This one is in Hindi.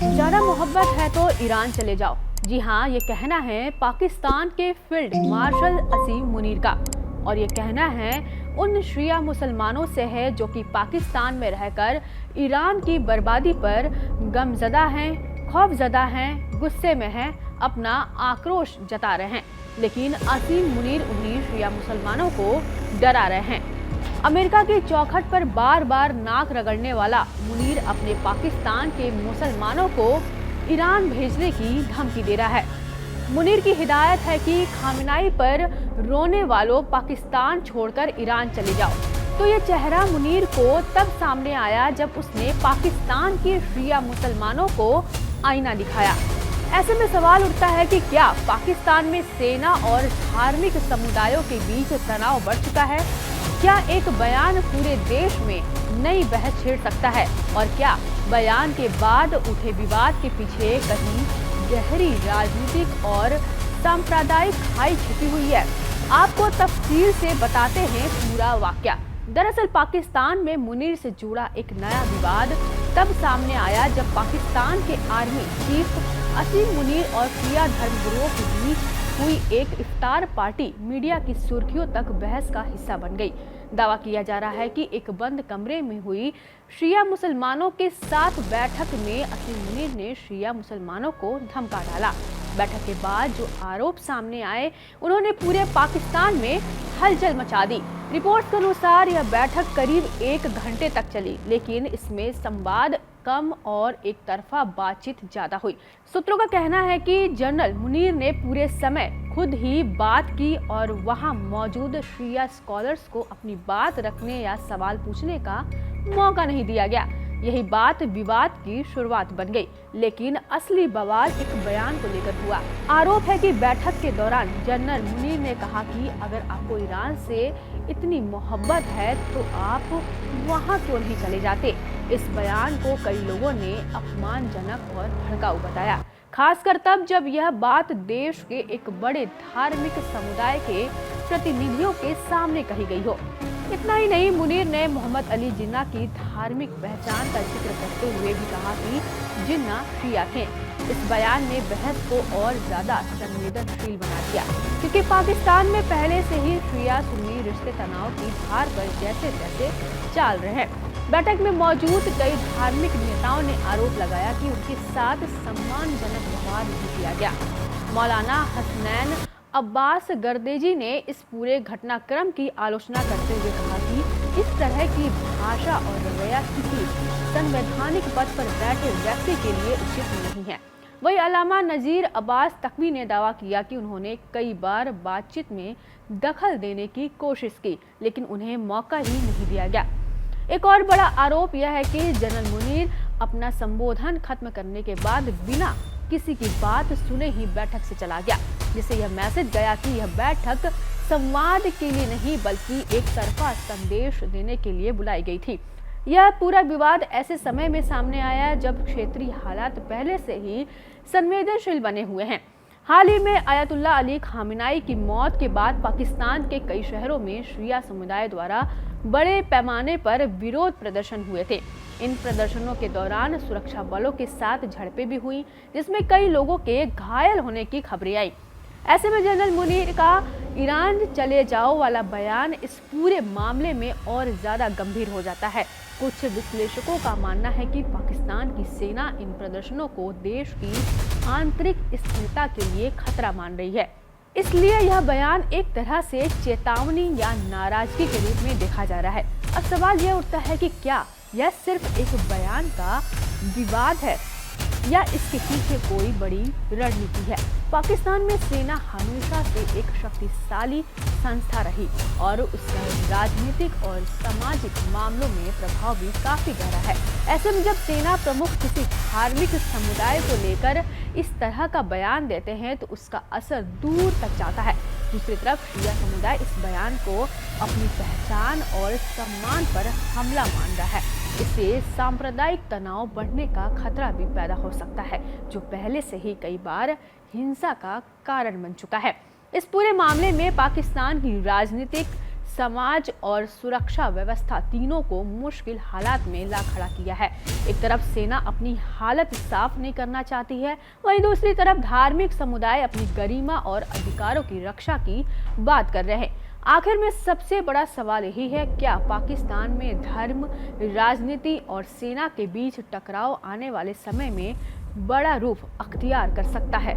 ज़्यादा मोहब्बत है तो ईरान चले जाओ। जी हाँ, ये कहना है पाकिस्तान के फील्ड मार्शल असीम मुनीर का। और ये कहना है उन शिया मुसलमानों से है जो कि पाकिस्तान में रहकर ईरान की बर्बादी पर गमज़दा हैं, खौफज़दा हैं, गुस्से में हैं, अपना आक्रोश जता रहे हैं। लेकिन असीम मुनीर उन्हीं शिया मुसलमानों को डरा रहे हैं। अमेरिका की चौखट पर बार बार नाक रगड़ने वाला मुनीर अपने पाकिस्तान के मुसलमानों को ईरान भेजने की धमकी दे रहा है। मुनीर की हिदायत है कि खामेनेई पर रोने वालों पाकिस्तान छोड़कर ईरान चले जाओ। तो ये चेहरा मुनीर को तब सामने आया जब उसने पाकिस्तान के शिया मुसलमानों को आईना दिखाया। ऐसे में सवाल उठता है कि क्या पाकिस्तान में सेना और धार्मिक समुदायों के बीच तनाव बढ़ चुका है? क्या एक बयान पूरे देश में नई बहस छेड़ सकता है? और क्या बयान के बाद उठे विवाद के पीछे कहीं गहरी राजनीतिक और सांप्रदायिक खाई छिपी हुई है? आपको तफसील से बताते हैं पूरा वाकया। दरअसल पाकिस्तान में मुनीर से जुड़ा एक नया विवाद तब सामने आया जब पाकिस्तान के आर्मी चीफ असीम मुनीर और शिया धर्मगुरुओं के बीच हुई एक इफ्तार पार्टी मीडिया की सुर्खियों तक बहस का हिस्सा बन गई। दावा किया जा रहा है कि एक बंद कमरे में हुई शिया मुसलमानों के साथ बैठक में असीम मुनीर ने शिया मुसलमानों को धमका डाला। बैठक के बाद जो आरोप सामने आए उन्होंने पूरे पाकिस्तान में हलचल मचा दी। रिपोर्ट्स के अनुसार यह बैठक करीब 1 घंटे तक चली, लेकिन इसमें संवाद कम और एक तरफा बातचीत ज्यादा हुई। सूत्रों का कहना है कि जनरल मुनीर ने पूरे समय खुद ही बात की और वहां मौजूद शिया स्कॉलर्स को अपनी बात रखने या सवाल पूछने का मौका नहीं दिया गया। यही बात विवाद की शुरुआत बन गई, लेकिन असली बवाल एक बयान को लेकर हुआ। आरोप है कि बैठक के दौरान जनरल मुनीर ने कहा कि अगर आपको ईरान से इतनी मोहब्बत है तो आप वहां क्यों नहीं चले जाते। इस बयान को कई लोगों ने अपमानजनक और भड़काऊ बताया, खासकर तब जब यह बात देश के एक बड़े धार्मिक समुदाय के प्रतिनिधियों के सामने कही गई हो। इतना ही नहीं, मुनीर ने मोहम्मद अली जिन्ना की धार्मिक पहचान का जिक्र करते हुए भी कहा कि जिन्ना शिया थे। इस बयान ने बहस को और ज्यादा संवेदनशील बना दिया, क्योंकि पाकिस्तान में पहले से ही शिया सुन्नी रिश्ते तनाव की धार पर जैसे तैसे चाल रहे हैं। बैठक में मौजूद कई धार्मिक नेताओं ने आरोप लगाया कि उनके साथ सम्मानजनक व्यवहार नहीं किया गया। मौलाना हसनैन अब्बास गर्देजी ने इस पूरे घटनाक्रम की आलोचना करते हुए कहा कि इस तरह की भाषा और रवैया किसी संवैधानिक पद पर बैठे व्यक्ति के लिए उचित नहीं है। वही अल्लामा नज़ीर अब्बास तकवी ने दावा किया कि उन्होंने कई बार बातचीत में दखल देने की कोशिश की, लेकिन उन्हें मौका ही नहीं दिया गया। एक और बड़ा आरोप यह है कि जनरल मुनीर अपना संबोधन खत्म करने के बाद बिना किसी की बात सुने ही बैठक से चला गया, जिससे यह मैसेज गया कि यह बैठक संवाद के लिए नहीं बल्कि एक तरफा संदेश देने के लिए बुलाई गई थी। यह पूरा विवाद ऐसे समय में सामने आया जब क्षेत्रीय हालात पहले से ही संवेदनशील बने हुए हैं। हाल ही में आयतुल्लाह अली खामेनेई की मौत के बाद पाकिस्तान के कई शहरों में शिया समुदाय द्वारा बड़े पैमाने पर विरोध प्रदर्शन हुए थे। इन प्रदर्शनों के दौरान सुरक्षा बलों के साथ झड़पें भी हुई, जिसमें कई लोगों के घायल होने की खबरें आई। ऐसे में जनरल मुनीर का ईरान चले जाओ वाला बयान इस पूरे मामले में और ज्यादा गंभीर हो जाता है। कुछ विश्लेषकों का मानना है कि पाकिस्तान की सेना इन प्रदर्शनों को देश की आंतरिक स्थिरता के लिए खतरा मान रही है। इसलिए यह बयान एक तरह से चेतावनी या नाराजगी के रूप में देखा जा रहा है। अब सवाल यह उठता है कि क्या यह सिर्फ एक बयान का विवाद है या इसके पीछे कोई बड़ी रणनीति है। पाकिस्तान में सेना हमेशा से एक शक्तिशाली संस्था रही और उसका राजनीतिक और सामाजिक मामलों में प्रभाव भी काफी गहरा है। ऐसे में जब सेना प्रमुख किसी धार्मिक समुदाय को लेकर इस तरह का बयान देते हैं तो उसका असर दूर तक जाता है। दूसरी तरफ शिया समुदाय इस बयान को अपनी पहचान और सम्मान पर हमला मान रहा है। इससे सांप्रदायिक तनाव बढ़ने का खतरा भी पैदा हो सकता है, जो पहले से ही कई बार हिंसा का कारण बन चुका है। इस पूरे मामले में पाकिस्तान की राजनीतिक, समाज और सुरक्षा व्यवस्था तीनों को मुश्किल हालात में ला खड़ा किया है। एक तरफ सेना अपनी हालत साफ नहीं करना चाहती है, वहीं दूसरी तरफ धार्मिक समुदाय अपनी गरिमा और अधिकारों की रक्षा की बात कर रहे हैं। आखिर में सबसे बड़ा सवाल यही है, क्या पाकिस्तान में धर्म, राजनीति और सेना के बीच टकराव आने वाले समय में बड़ा रूप अख्तियार कर सकता है?